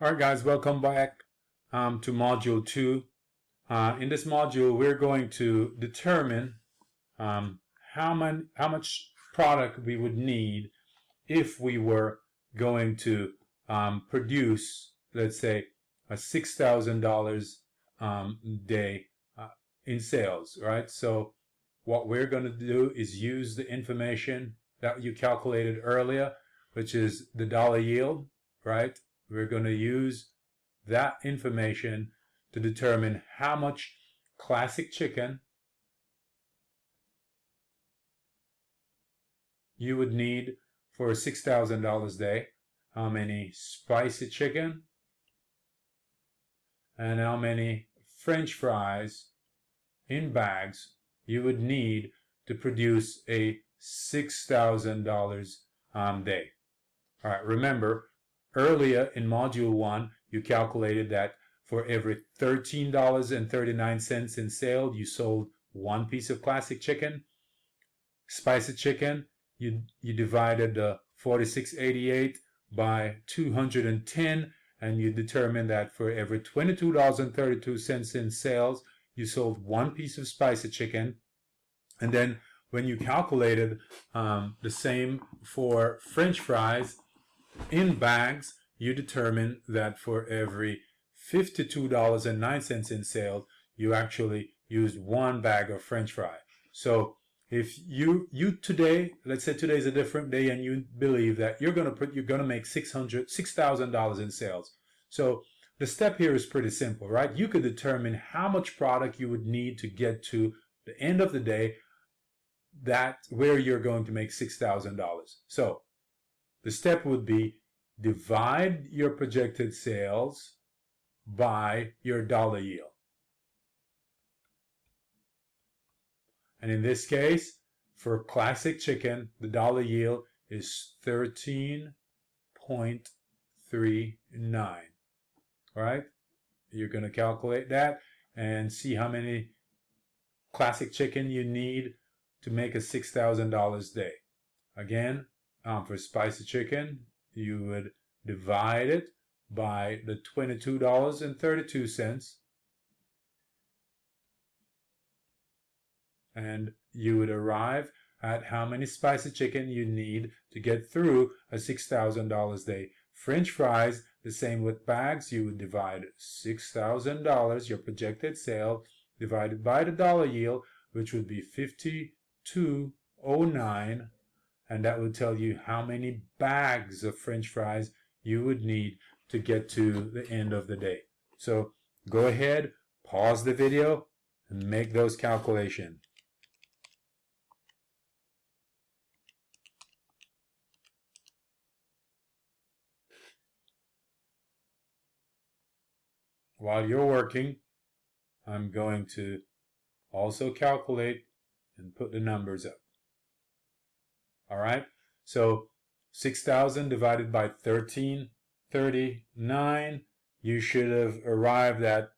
All right, guys, welcome back to Module 2. In this module, we're going to determine how much product we would need if we were going to produce, let's say, a $6,000 day in sales, right? So what we're going to do is use the information that you calculated earlier, which is the dollar yield, right? We're going to use that information to determine how much classic chicken you would need for a $6,000 day, how many spicy chicken, and how many French fries in bags you would need to produce a $6,000 day. All right, remember, earlier in Module 1, you calculated that for every $13.39 in sale, you sold one piece of classic chicken. Spicy chicken, you divided the $46.88 by 210, and you determined that for every $22.32 in sales, you sold one piece of spicy chicken. And then when you calculated the same for French fries in bags, you determine that for every $52.09 in sales, you actually used one bag of French fry. So if you today, let's say today is a different day, and you believe that you're gonna make $6,000 in sales. So the step here is pretty simple, right? You could determine how much product you would need to get to the end of the day, that where you're going to make $6,000. So the step would be divide your projected sales by your dollar yield. And in this case, for classic chicken, the dollar yield is 13.39. All right? You're going to calculate that and see how many classic chicken you need to make a $6,000 day. Again, for spicy chicken, you would divide it by the $22.32, and you would arrive at how many spicy chicken you need to get through a $6,000 day. French fries, the same with bags. You would divide $6,000, your projected sale, divided by the dollar yield, which would be 52.09, and that would tell you how many bags of French fries you would need to get to the end of the day. So go ahead, pause the video, and make those calculations. While you're working, I'm going to also calculate and put the numbers up. All right, so 6,000 divided by 1339, you should have arrived at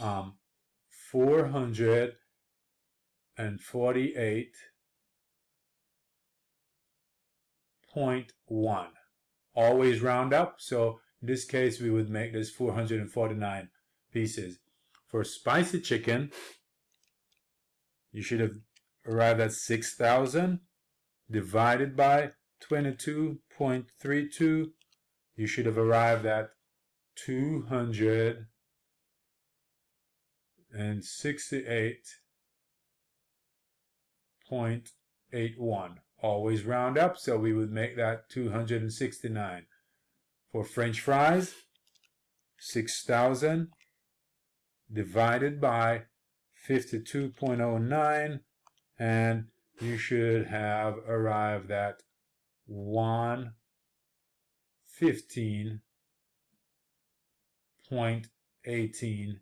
448.1. Always round up, so in this case we would make this 449 pieces. For spicy chicken, you should have arrived at 6,000 divided by 22.32. You should have arrived at 268.81. Always round up, so we would make that 269. For French fries, 6,000 divided by 52.09, and you should have arrived at 115.18,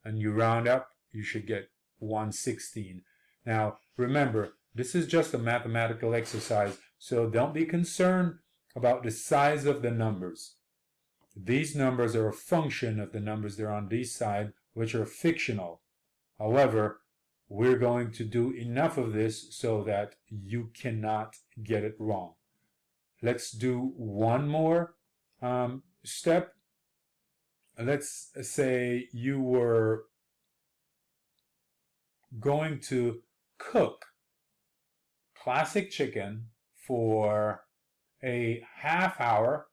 and you round up, you should get 116. Now remember, this is just a mathematical exercise, so don't be concerned about the size of the numbers. These numbers are a function of the numbers that are on this side, which are fictional. However, we're going to do enough of this so that you cannot get it wrong. Let's do one more step, let's say you were going to cook classic chicken for a half hour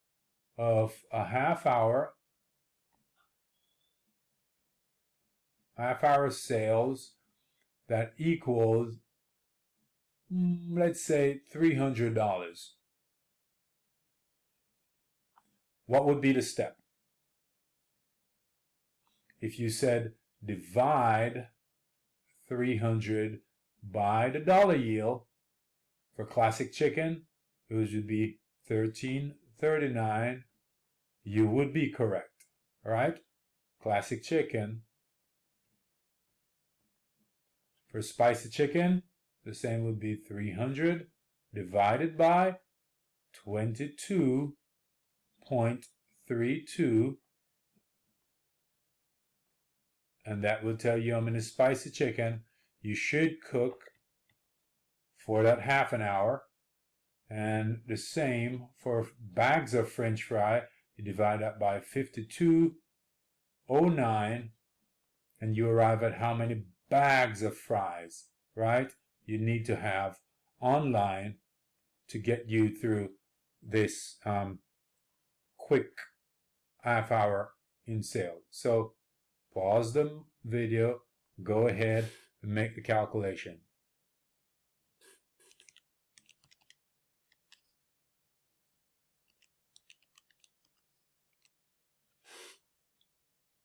sales that equals, let's say, $300. What would be the step? If you said divide 300 by the dollar yield for classic chicken, those would be $13.39. You would be correct, all right? Classic chicken. For spicy chicken, the same would be 300 divided by 22.32, and that will tell you how many spicy chicken you should cook for that half an hour. And the same for bags of French fry, you divide that by 52.09, and you arrive at how many bags of fries, right, you need to have online to get you through this quick half hour in sale. So pause the video, go ahead and make the calculation.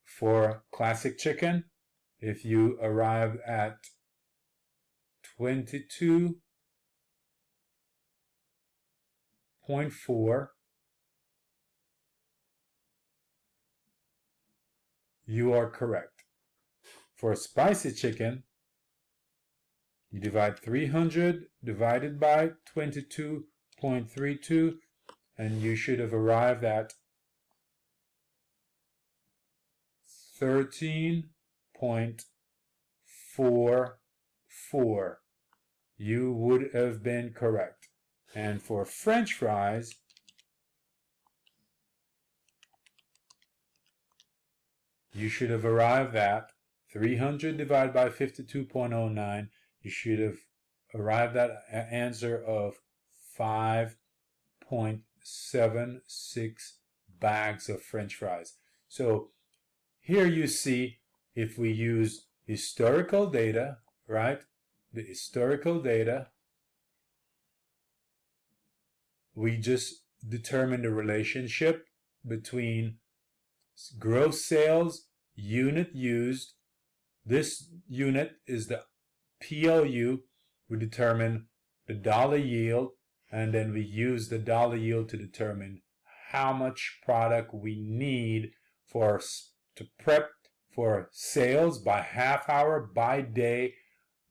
For classic chicken, if you arrive at 22.4, you are correct. For spicy chicken, you divide 300 divided by 22.32, and you should have arrived at 13.44. You would have been correct. And for French fries, you should have arrived at 300 divided by 52.09. You should have arrived at an answer of 5.76 bags of French fries. So here you see, if we use historical data, right? The historical data, we just determine the relationship between gross sales, unit used. This unit is the PLU. We determine the dollar yield, and then we use the dollar yield to determine how much product we need to prep for sales by half hour, by day,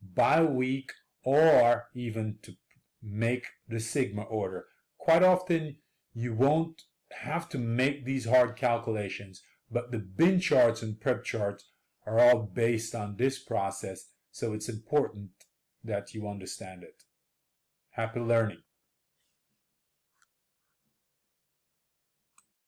by week, or even to make the Sigma order. Quite often, you won't have to make these hard calculations, but the bin charts and prep charts are all based on this process, so it's important that you understand it. Happy learning.